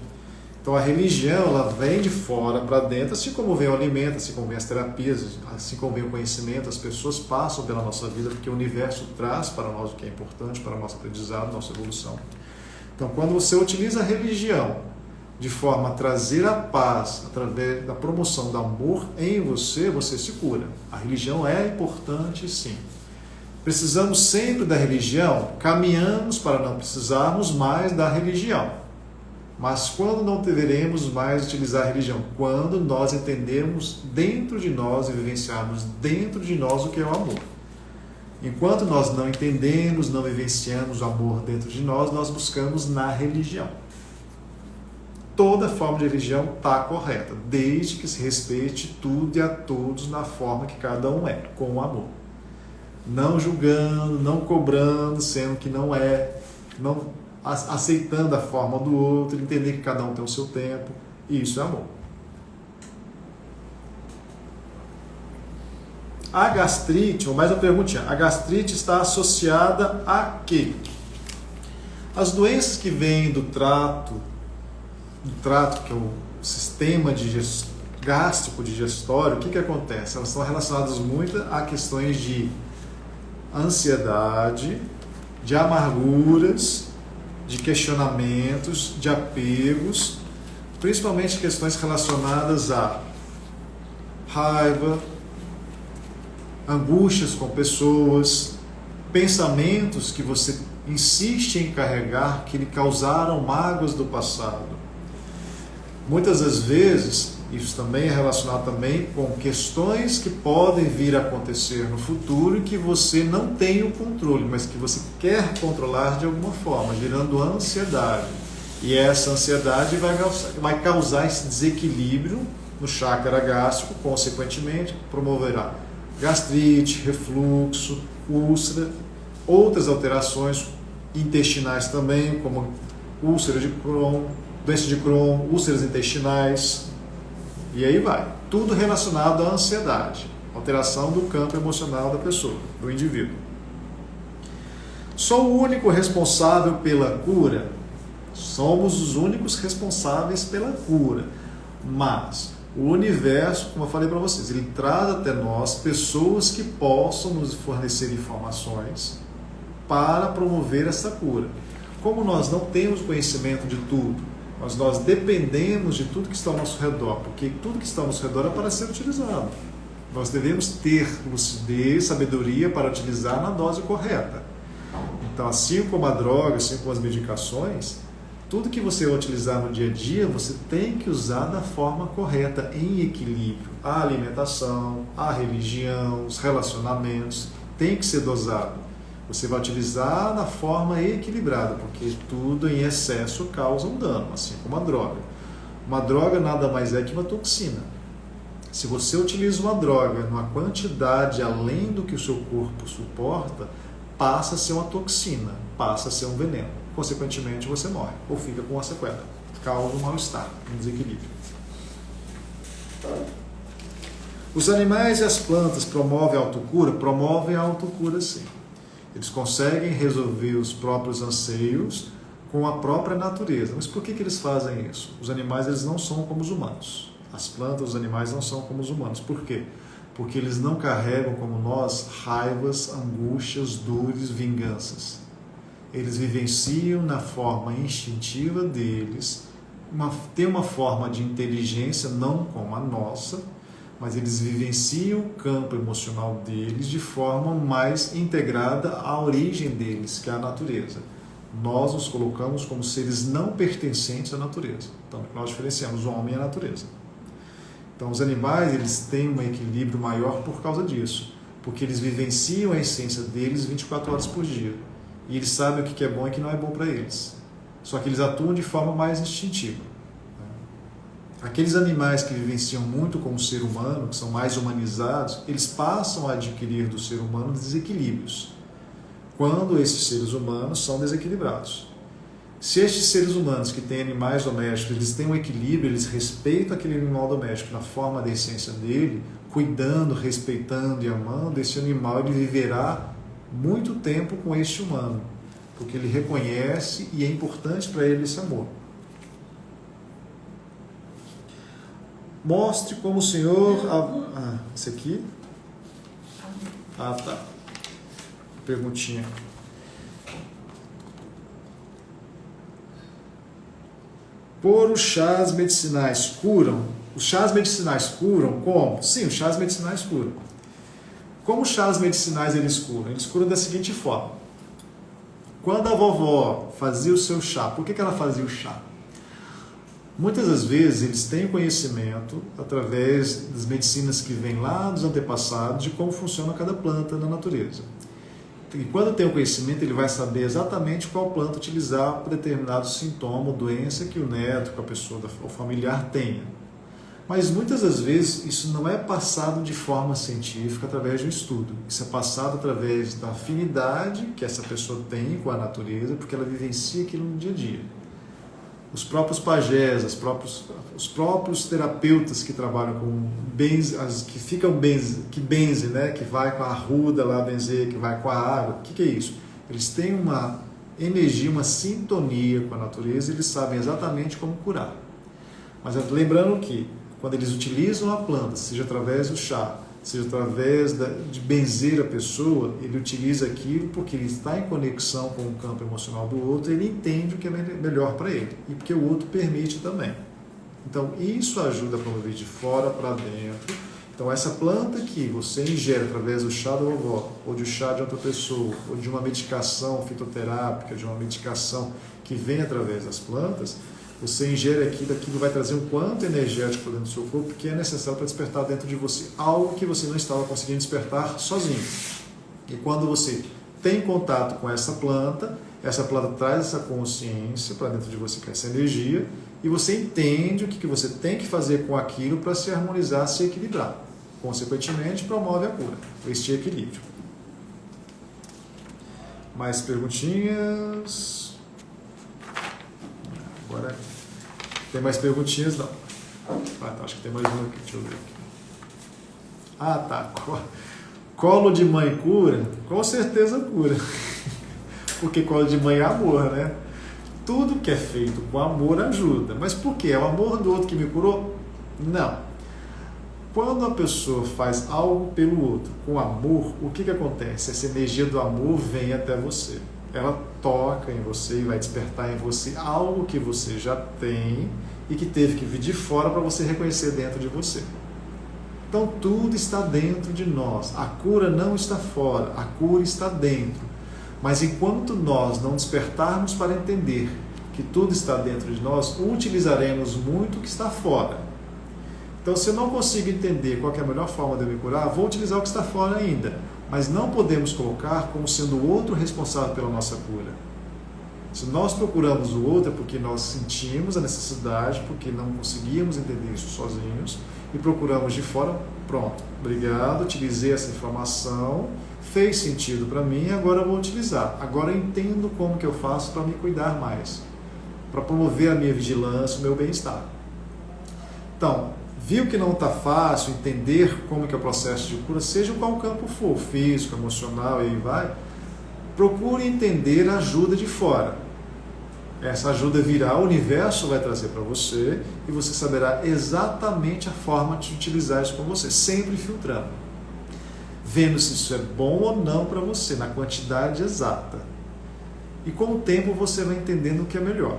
Então a religião, ela vem de fora para dentro, assim como vem o alimento, assim como vem as terapias, assim como vem o conhecimento, as pessoas passam pela nossa vida porque o universo traz para nós o que é importante para o nosso aprendizado, nossa evolução. Então quando você utiliza a religião de forma a trazer a paz, através da promoção do amor em você, você se cura. A religião é importante, sim. Precisamos sempre da religião? Caminhamos para não precisarmos mais da religião. Mas quando não deveremos mais utilizar a religião? Quando nós entendermos dentro de nós e vivenciarmos dentro de nós o que é o amor. Enquanto nós não entendemos, não vivenciamos o amor dentro de nós, nós buscamos na religião. Toda forma de religião está correta, desde que se respeite tudo e a todos na forma que cada um é, com o amor. Não julgando, não cobrando, sendo que não é, não aceitando a forma do outro, entender que cada um tem o seu tempo, e isso é amor. A gastrite, ou mais uma perguntinha, a gastrite está associada a quê? As doenças que vêm do trato, que é o sistema gástrico digestório, o que acontece? Elas estão relacionadas muito a questões de ansiedade, de amarguras, de questionamentos, de apegos, principalmente questões relacionadas a raiva, angústias com pessoas, pensamentos que você insiste em carregar que lhe causaram mágoas do passado. Muitas das vezes, isso também é relacionado também com questões que podem vir a acontecer no futuro e que você não tem o controle, mas que você quer controlar de alguma forma, gerando ansiedade. E essa ansiedade vai causar esse desequilíbrio no chakra gástrico, consequentemente promoverá gastrite, refluxo, úlcera, outras alterações intestinais também, como úlcera de Crohn, doença de Crohn, úlceras intestinais, e aí vai. Tudo relacionado à ansiedade, alteração do campo emocional da pessoa, do indivíduo. Sou o único responsável pela cura? Somos os únicos responsáveis pela cura, mas o universo, como eu falei para vocês, ele traz até nós pessoas que possam nos fornecer informações para promover essa cura. Como nós não temos conhecimento de tudo, mas nós dependemos de tudo que está ao nosso redor, porque tudo que está ao nosso redor é para ser utilizado. Nós devemos ter lucidez, sabedoria para utilizar na dose correta. Então, assim como a droga, assim como as medicações, tudo que você vai utilizar no dia a dia, você tem que usar da forma correta, em equilíbrio. A alimentação, a religião, os relacionamentos, tem que ser dosado. Você vai utilizar na forma equilibrada, porque tudo em excesso causa um dano, assim como a droga. Uma droga nada mais é que uma toxina. Se você utiliza uma droga numa quantidade além do que o seu corpo suporta, passa a ser uma toxina, passa a ser um veneno. Consequentemente, você morre ou fica com uma sequela. Causa um mal-estar, um desequilíbrio. Os animais e as plantas promovem a autocura? Promovem a autocura, sim. Eles conseguem resolver os próprios anseios com a própria natureza. Mas por que eles fazem isso? Os animais, eles não são como os humanos. As plantas, os animais não são como os humanos. Por quê? Porque eles não carregam como nós raivas, angústias, dores, vinganças. eles vivenciam na forma instintiva deles, tem uma forma de inteligência não como a nossa, mas eles vivenciam o campo emocional deles de forma mais integrada à origem deles, que é a natureza. Nós nos colocamos como seres não pertencentes à natureza. Então, nós diferenciamos o homem e a natureza. Então, os animais, eles têm um equilíbrio maior por causa disso, porque eles vivenciam a essência deles 24 horas por dia. E eles sabem o que é bom e o que não é bom para eles. Só que eles atuam de forma mais instintiva. Aqueles animais que vivenciam muito com o ser humano, que são mais humanizados, eles passam a adquirir do ser humano desequilíbrios, quando esses seres humanos são desequilibrados. Se estes seres humanos que têm animais domésticos, eles têm um equilíbrio, eles respeitam aquele animal doméstico na forma da essência dele, cuidando, respeitando e amando, esse animal ele viverá muito tempo com este humano, porque ele reconhece e é importante para ele esse amor. Mostre como o Senhor... esse aqui? Tá. Perguntinha. Por os chás medicinais curam? Os chás medicinais curam como? Sim, os chás medicinais curam. Como os chás medicinais eles curam? Eles curam da seguinte forma. Quando a vovó fazia o seu chá, por que ela fazia o chá? Muitas das vezes eles têm conhecimento, através das medicinas que vêm lá dos antepassados, de como funciona cada planta na natureza. E quando tem o conhecimento, ele vai saber exatamente qual planta utilizar para determinado sintoma ou doença que o neto, que a pessoa, o familiar tenha. Mas muitas das vezes isso não é passado de forma científica através de um estudo. Isso é passado através da afinidade que essa pessoa tem com a natureza, porque ela vivencia aquilo no dia a dia. Os próprios pajés, os próprios terapeutas que trabalham com que benze, né? Que vai com a arruda lá benzer, que vai com a água. O que é isso? Eles têm uma energia, uma sintonia com a natureza, e eles sabem exatamente como curar. Mas lembrando que quando eles utilizam a planta, seja através do chá, seja através de benzer a pessoa, ele utiliza aquilo porque ele está em conexão com o campo emocional do outro, ele entende o que é melhor para ele, e porque o outro permite também. Então, isso ajuda a promover de fora para dentro. Então, essa planta que você ingere através do chá da vovó, ou de chá de outra pessoa, ou de uma medicação fitoterápica, de uma medicação que vem através das plantas, você ingere aquilo vai trazer um quanto energético dentro do seu corpo que é necessário para despertar dentro de você algo que você não estava conseguindo despertar sozinho. E quando você tem contato com essa planta traz essa consciência para dentro de você, que é essa energia, e você entende o que você tem que fazer com aquilo para se harmonizar, se equilibrar. Consequentemente, promove a cura, este equilíbrio. Mais perguntinhas? Agora, tem mais perguntinhas? Não. Tá, acho que tem mais uma aqui, deixa eu ver aqui. Tá. Colo de mãe cura? Com certeza cura. Porque colo de mãe é amor, né? Tudo que é feito com amor ajuda. Mas por quê? É o amor do outro que me curou? Não. Quando a pessoa faz algo pelo outro com amor, o que acontece? Essa energia do amor vem até você. Ela toca em você e vai despertar em você algo que você já tem e que teve que vir de fora para você reconhecer dentro de você. Então tudo está dentro de nós. A cura não está fora, a cura está dentro. Mas enquanto nós não despertarmos para entender que tudo está dentro de nós, utilizaremos muito o que está fora. Então, se eu não consigo entender qual é a melhor forma de eu me curar, vou utilizar o que está fora ainda. Mas não podemos colocar como sendo o outro responsável pela nossa cura. Se nós procuramos o outro é porque nós sentimos a necessidade, porque não conseguíamos entender isso sozinhos, e procuramos de fora, pronto, obrigado, utilizei essa informação, fez sentido para mim, agora eu vou utilizar. Agora eu entendo como que eu faço para me cuidar mais, para promover a minha vigilância, o meu bem-estar. Então, viu que não está fácil entender como que é o processo de cura, seja qual campo for, físico, emocional, e aí vai, procure entender a ajuda de fora. Essa ajuda virá, o universo vai trazer para você e você saberá exatamente a forma de utilizar isso com você, sempre filtrando. Vendo se isso é bom ou não para você, na quantidade exata. e com o tempo você vai entendendo o que é melhor.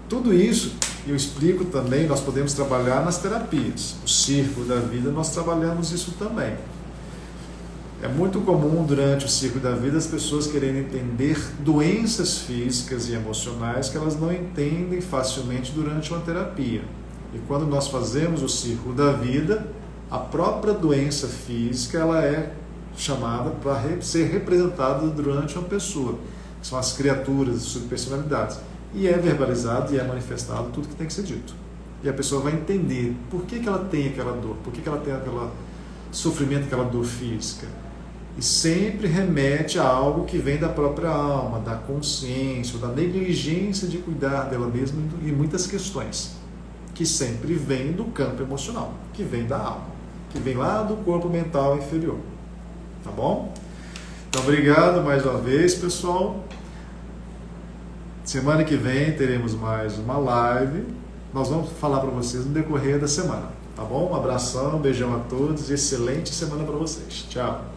Tudo isso eu explico também, nós podemos trabalhar nas terapias. O Círculo da Vida, nós trabalhamos isso também. É muito comum durante o Círculo da Vida as pessoas quererem entender doenças físicas e emocionais que elas não entendem facilmente durante uma terapia. E quando nós fazemos o Círculo da Vida, a própria doença física ela é chamada para ser representada durante uma pessoa, que são as criaturas, as subpersonalidades. E é verbalizado e é manifestado tudo que tem que ser dito. E a pessoa vai entender por que ela tem aquela dor, por que ela tem aquele sofrimento, aquela dor física. E sempre remete a algo que vem da própria alma, da consciência, da negligência de cuidar dela mesma em muitas questões, que sempre vem do campo emocional, que vem da alma, que vem lá do corpo mental inferior. Tá bom? Então, obrigado mais uma vez, pessoal. Semana que vem teremos mais uma live. Nós vamos falar para vocês no decorrer da semana. Tá bom? Um abração, um beijão a todos e excelente semana para vocês. Tchau!